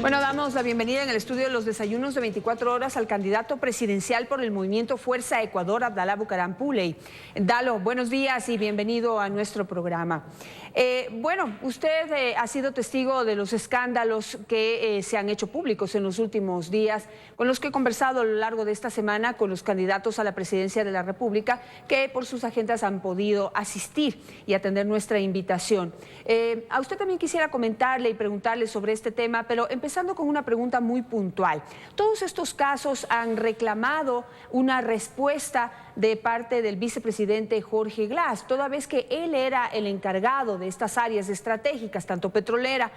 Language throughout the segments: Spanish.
Bueno, damos la bienvenida en el estudio de los desayunos de 24 horas al candidato presidencial por el movimiento Fuerza Ecuador, Abdalá Bucaram Puley. Dalo, buenos días y bienvenido a nuestro programa. Bueno, usted ha sido testigo de los escándalos que se han hecho públicos en los últimos días, con los que he conversado a lo largo de esta semana con los candidatos a la presidencia de la República, que por sus agendas han podido asistir y atender nuestra invitación. A usted también quisiera comentarle y preguntarle sobre este tema, pero empezando con una pregunta muy puntual. Todos estos casos han reclamado una respuesta de parte del vicepresidente Jorge Glass, toda vez que él era el encargado de estas áreas estratégicas, tanto petrolera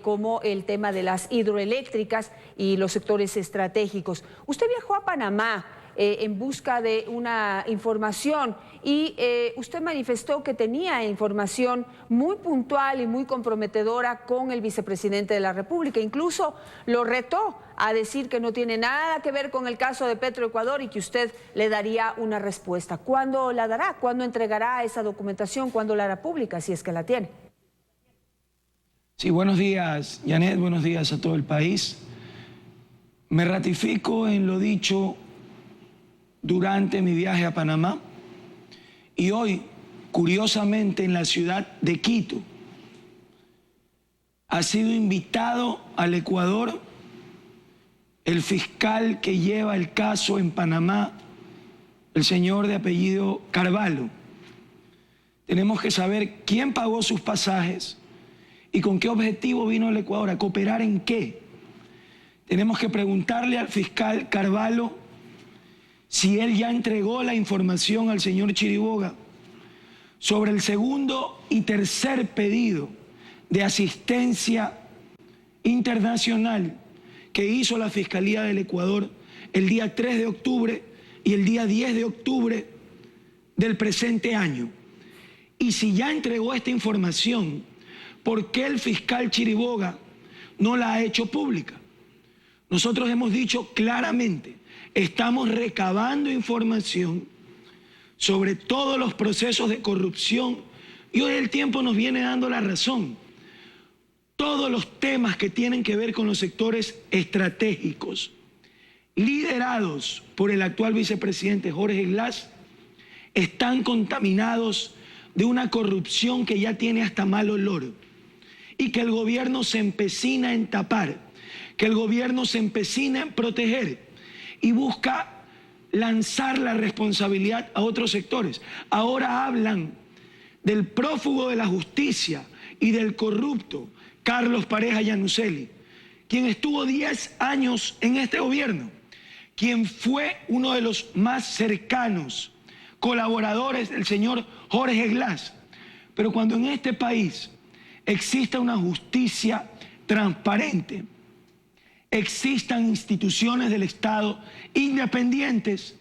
como el tema de las hidroeléctricas y los sectores estratégicos. Usted viajó a Panamá en busca de una información y usted manifestó que tenía información muy puntual y muy comprometedora con el vicepresidente de la República. Incluso lo retó a decir que no tiene nada que ver con el caso de Petroecuador y que usted le daría una respuesta. ¿Cuándo la dará? ¿Cuándo entregará esa documentación? ¿Cuándo la hará pública, si es que la tiene? Sí, buenos días, Janet, buenos días a todo el país. Me ratifico en lo dicho durante mi viaje a Panamá y hoy, curiosamente, en la ciudad de Quito, ha sido invitado al Ecuador el fiscal que lleva el caso en Panamá, el señor de apellido Carvalho. Tenemos que saber quién pagó sus pasajes y con qué objetivo vino al Ecuador, a cooperar en qué. Tenemos que preguntarle al fiscal Carvalho si él ya entregó la información al señor Chiriboga sobre el segundo y tercer pedido de asistencia internacional que hizo la Fiscalía del Ecuador el día 3 de octubre y el día 10 de octubre del presente año. Y si ya entregó esta información, ¿por qué el fiscal Chiriboga no la ha hecho pública? Nosotros hemos dicho claramente, estamos recabando información sobre todos los procesos de corrupción y hoy el tiempo nos viene dando la razón. Todos los temas que tienen que ver con los sectores estratégicos, liderados por el actual vicepresidente Jorge Glass, están contaminados de una corrupción que ya tiene hasta mal olor y que el gobierno se empecina en tapar, que el gobierno se empecina en proteger y busca lanzar la responsabilidad a otros sectores. Ahora hablan del prófugo de la justicia y del corrupto Carlos Pareja Yanuseli, quien estuvo 10 años en este gobierno, quien fue uno de los más cercanos colaboradores del señor Jorge Glass. Pero cuando en este país exista una justicia transparente, existan instituciones del Estado independientes,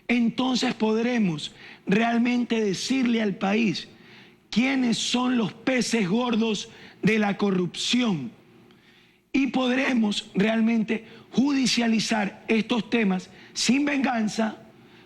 entonces podremos realmente decirle al país quiénes son los peces gordos de la corrupción y podremos realmente judicializar estos temas sin venganza,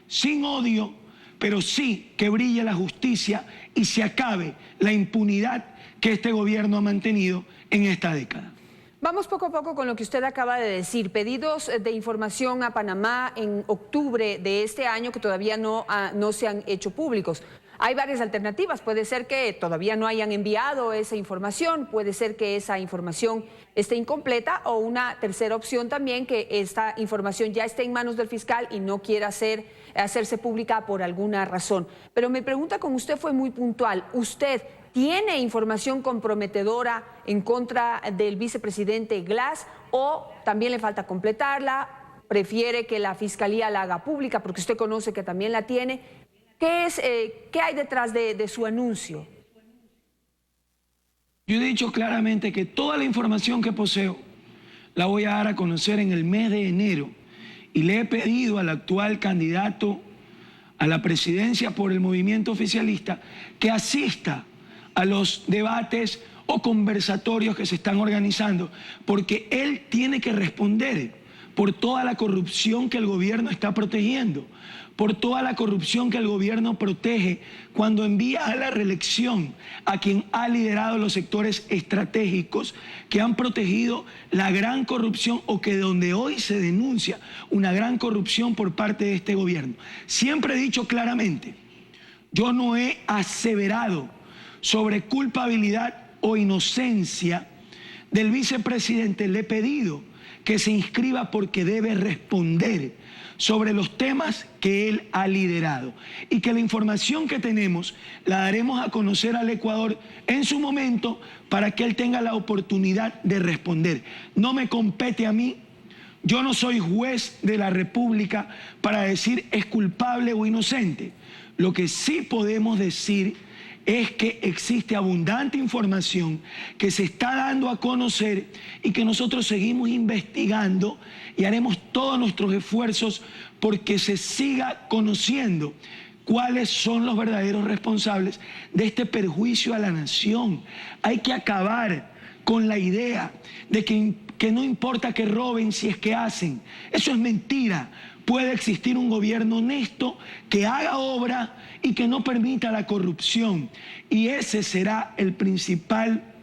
sin odio, pero sí que brille la justicia y se acabe la impunidad que este gobierno ha mantenido en esta década. Vamos poco a poco con lo que usted acaba de decir. Pedidos de información a Panamá en octubre de este año que todavía no se han hecho públicos. Hay varias alternativas. Puede ser que todavía no hayan enviado esa información, puede ser que esa información esté incompleta o una tercera opción también, que esta información ya esté en manos del fiscal y no quiera hacerse pública por alguna razón. Pero mi pregunta con usted fue muy puntual. ¿Usted tiene información comprometedora en contra del vicepresidente Glass o también le falta completarla? ¿Prefiere que la fiscalía la haga pública porque usted conoce que también la tiene? ¿Qué hay detrás de su anuncio? Yo he dicho claramente que toda la información que poseo la voy a dar a conocer en el mes de enero y le he pedido al actual candidato a la presidencia por el movimiento oficialista que asista a los debates o conversatorios que se están organizando, porque él tiene que responder por toda la corrupción que el gobierno está protegiendo, por toda la corrupción que el gobierno protege cuando envía a la reelección a quien ha liderado los sectores estratégicos que han protegido la gran corrupción o que donde hoy se denuncia una gran corrupción por parte de este gobierno. Siempre he dicho claramente, yo no he aseverado sobre culpabilidad o inocencia del vicepresidente. Le he pedido que se inscriba porque debe responder sobre los temas que él ha liderado y que la información que tenemos la daremos a conocer al Ecuador en su momento para que él tenga la oportunidad de responder. No me compete a mí, yo no soy juez de la República para decir es culpable o inocente. Lo que sí podemos decir es que existe abundante información que se está dando a conocer y que nosotros seguimos investigando y haremos todos nuestros esfuerzos porque se siga conociendo cuáles son los verdaderos responsables de este perjuicio a la nación. Hay que acabar con la idea de que no importa que roben si es que hacen. Eso es mentira. Puede existir un gobierno honesto que haga obra y que no permita la corrupción. Y ese será el principal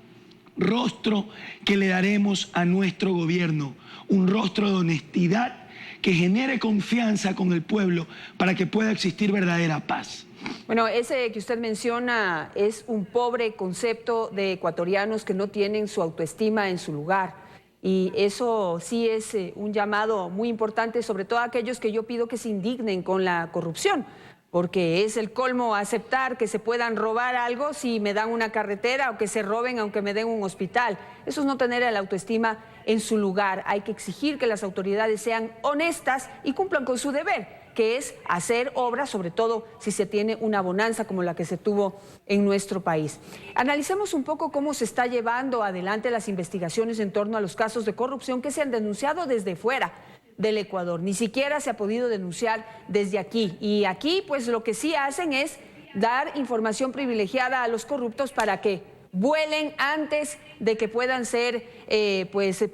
rostro que le daremos a nuestro gobierno. Un rostro de honestidad que genere confianza con el pueblo para que pueda existir verdadera paz. Bueno, ese que usted menciona es un pobre concepto de ecuatorianos que no tienen su autoestima en su lugar. Y eso sí es un llamado muy importante, sobre todo a aquellos que yo pido que se indignen con la corrupción, porque es el colmo aceptar que se puedan robar algo si me dan una carretera o que se roben aunque me den un hospital. Eso es no tener la autoestima en su lugar. Hay que exigir que las autoridades sean honestas y cumplan con su deber, que es hacer obras, sobre todo si se tiene una bonanza como la que se tuvo en nuestro país. Analicemos un poco cómo se está llevando adelante las investigaciones en torno a los casos de corrupción que se han denunciado desde fuera del Ecuador. Ni siquiera se ha podido denunciar desde aquí. Y aquí, pues lo que sí hacen es dar información privilegiada a los corruptos para que vuelen antes de que puedan ser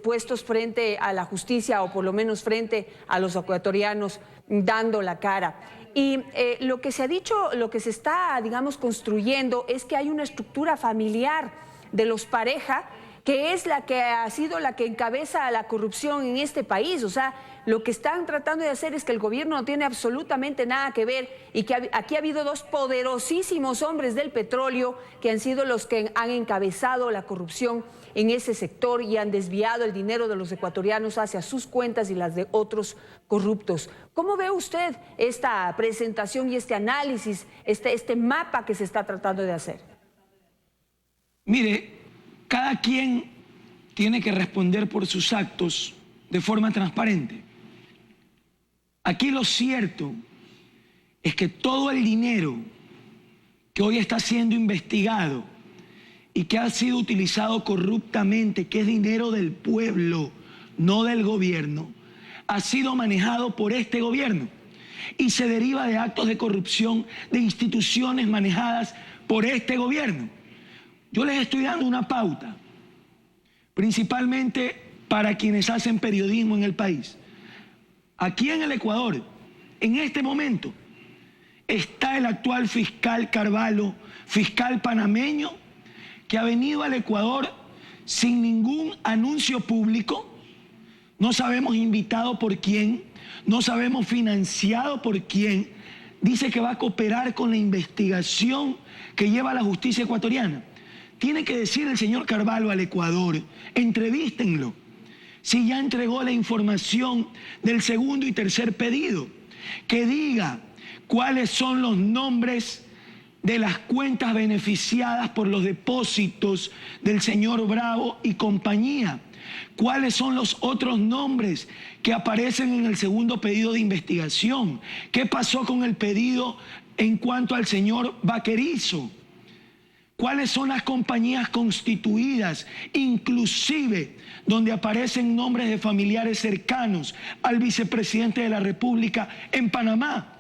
puestos frente a la justicia o por lo menos frente a los ecuatorianos dando la cara. Y lo que se ha dicho, lo que se está, digamos, construyendo es que hay una estructura familiar de los pareja que es la que ha sido la que encabeza la corrupción en este país. O sea, lo que están tratando de hacer es que el gobierno no tiene absolutamente nada que ver y que aquí ha habido dos poderosísimos hombres del petróleo que han sido los que han encabezado la corrupción en ese sector y han desviado el dinero de los ecuatorianos hacia sus cuentas y las de otros corruptos. ¿Cómo ve usted esta presentación y este análisis, este mapa que se está tratando de hacer? Mire, cada quien tiene que responder por sus actos de forma transparente. Aquí lo cierto es que todo el dinero que hoy está siendo investigado y que ha sido utilizado corruptamente, que es dinero del pueblo, no del gobierno, ha sido manejado por este gobierno y se deriva de actos de corrupción de instituciones manejadas por este gobierno. Yo les estoy dando una pauta, principalmente para quienes hacen periodismo en el país. Aquí en el Ecuador, en este momento, está el actual fiscal Carvalho, fiscal panameño, que ha venido al Ecuador sin ningún anuncio público. No sabemos invitado por quién, no sabemos financiado por quién. Dice que va a cooperar con la investigación que lleva la justicia ecuatoriana. Tiene que decir el señor Carvalho al Ecuador, entrevístenlo, si ya entregó la información del segundo y tercer pedido, que diga cuáles son los nombres de las cuentas beneficiadas por los depósitos del señor Bravo y compañía, cuáles son los otros nombres que aparecen en el segundo pedido de investigación, qué pasó con el pedido en cuanto al señor Vaquerizo, cuáles son las compañías constituidas, inclusive donde aparecen nombres de familiares cercanos al vicepresidente de la República en Panamá.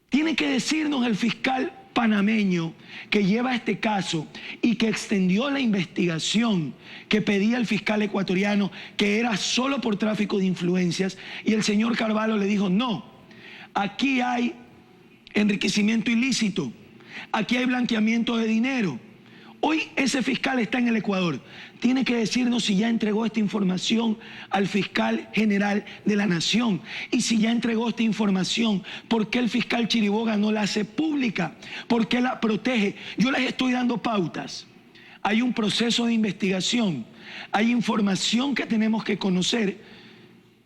Tiene que decirnos el fiscal panameño que lleva este caso y que extendió la investigación que pedía el fiscal ecuatoriano, que era solo por tráfico de influencias, y el señor Carvalho le dijo, no, aquí hay enriquecimiento ilícito, aquí hay blanqueamiento de dinero. Hoy ese fiscal está en el Ecuador. Tiene que decirnos si ya entregó esta información al fiscal general de la Nación. Y si ya entregó esta información, ¿por qué el fiscal Chiriboga no la hace pública? ¿Por qué la protege? Yo les estoy dando pautas. Hay un proceso de investigación. Hay información que tenemos que conocer.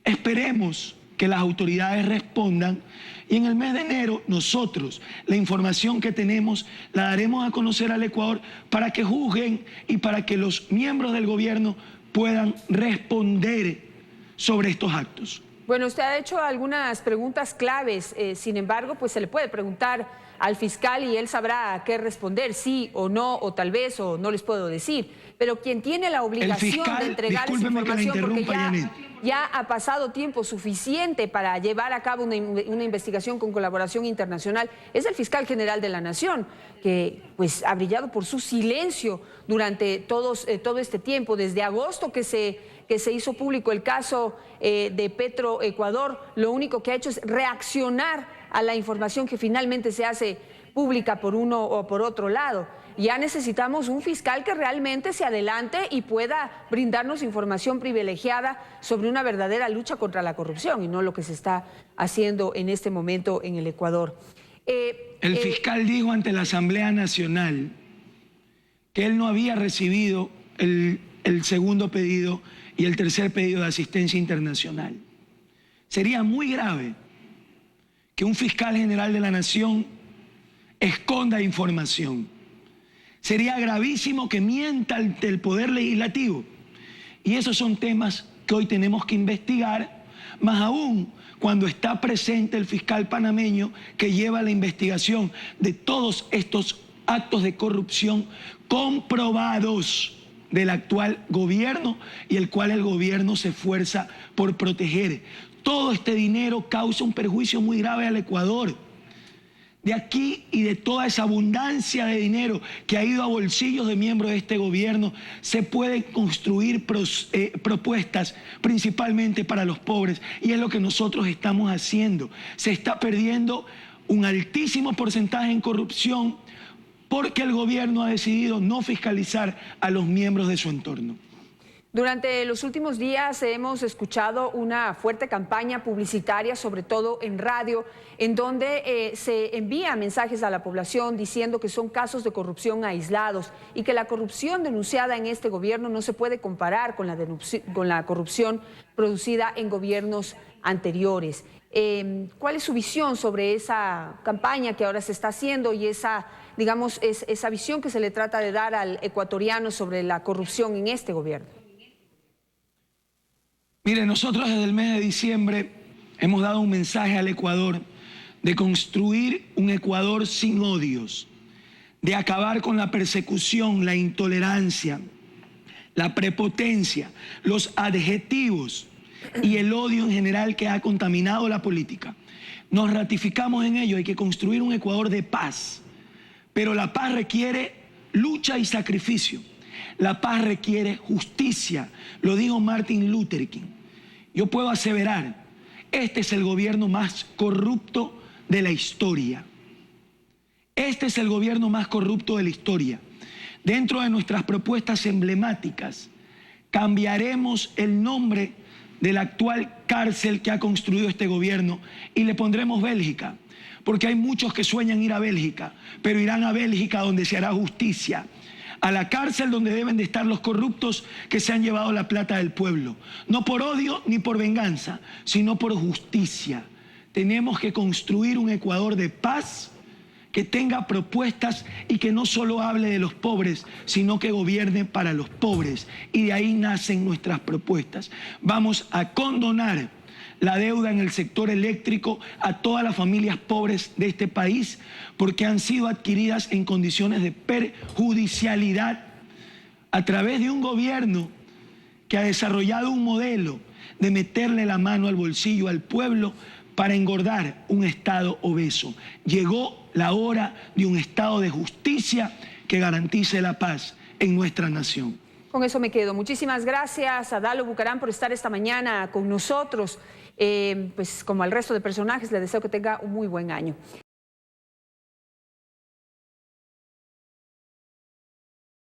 Esperemos que las autoridades respondan. Y en el mes de enero nosotros la información que tenemos la daremos a conocer al Ecuador para que juzguen y para que los miembros del gobierno puedan responder sobre estos actos. Bueno, usted ha hecho algunas preguntas claves, sin embargo, pues se le puede preguntar al fiscal y él sabrá qué responder, sí o no, o tal vez, o no les puedo decir. Pero quien tiene la obligación de entregar esa información, porque ya ha pasado tiempo suficiente para llevar a cabo una investigación con colaboración internacional, es el fiscal general de la Nación, que pues ha brillado por su silencio durante todo este tiempo, desde agosto que se hizo público el caso de Petroecuador. Lo único que ha hecho es reaccionar a la información que finalmente se hace pública por uno o por otro lado. Ya necesitamos un fiscal que realmente se adelante y pueda brindarnos información privilegiada sobre una verdadera lucha contra la corrupción y no lo que se está haciendo en este momento en el Ecuador. El fiscal dijo ante la Asamblea Nacional que él no había recibido el segundo pedido y el tercer pedido de asistencia internacional. Sería muy grave que un fiscal general de la Nación esconda información. Sería gravísimo que mienta ante el Poder Legislativo. Y esos son temas que hoy tenemos que investigar, más aún cuando está presente el fiscal panameño que lleva la investigación de todos estos actos de corrupción comprobados del actual gobierno y el cual el gobierno se esfuerza por proteger. Todo este dinero causa un perjuicio muy grave al Ecuador. De aquí y de toda esa abundancia de dinero que ha ido a bolsillos de miembros de este gobierno, se pueden construir propuestas principalmente para los pobres. Y es lo que nosotros estamos haciendo. Se está perdiendo un altísimo porcentaje en corrupción porque el gobierno ha decidido no fiscalizar a los miembros de su entorno. Durante los últimos días hemos escuchado una fuerte campaña publicitaria, sobre todo en radio, en donde se envían mensajes a la población diciendo que son casos de corrupción aislados y que la corrupción denunciada en este gobierno no se puede comparar con la corrupción producida en gobiernos anteriores. ¿Cuál es su visión sobre esa campaña que ahora se está haciendo y esa visión que se le trata de dar al ecuatoriano sobre la corrupción en este gobierno? Mire, nosotros desde el mes de diciembre hemos dado un mensaje al Ecuador de construir un Ecuador sin odios, de acabar con la persecución, la intolerancia, la prepotencia, los adjetivos y el odio en general que ha contaminado la política. Nos ratificamos en ello, hay que construir un Ecuador de paz, pero la paz requiere lucha y sacrificio. La paz requiere justicia, lo dijo Martin Luther King. Yo puedo aseverar, este es el gobierno más corrupto de la historia. Este es el gobierno más corrupto de la historia. Dentro de nuestras propuestas emblemáticas, cambiaremos el nombre de la actual cárcel que ha construido este gobierno y le pondremos Bélgica, porque hay muchos que sueñan ir a Bélgica, pero irán a Bélgica donde se hará justicia, a la cárcel donde deben de estar los corruptos que se han llevado la plata del pueblo, no por odio ni por venganza, sino por justicia. Tenemos que construir un Ecuador de paz, que tenga propuestas y que no solo hable de los pobres, sino que gobierne para los pobres. Y de ahí nacen nuestras propuestas. Vamos a condonar la deuda en el sector eléctrico a todas las familias pobres de este país, porque han sido adquiridas en condiciones de perjudicialidad a través de un gobierno que ha desarrollado un modelo de meterle la mano al bolsillo al pueblo para engordar un Estado obeso. Llegó la hora de un Estado de justicia que garantice la paz en nuestra nación. Con eso me quedo. Muchísimas gracias a Dalo Bucaram por estar esta mañana con nosotros. Pues como al resto de personajes, le deseo que tenga un muy buen año.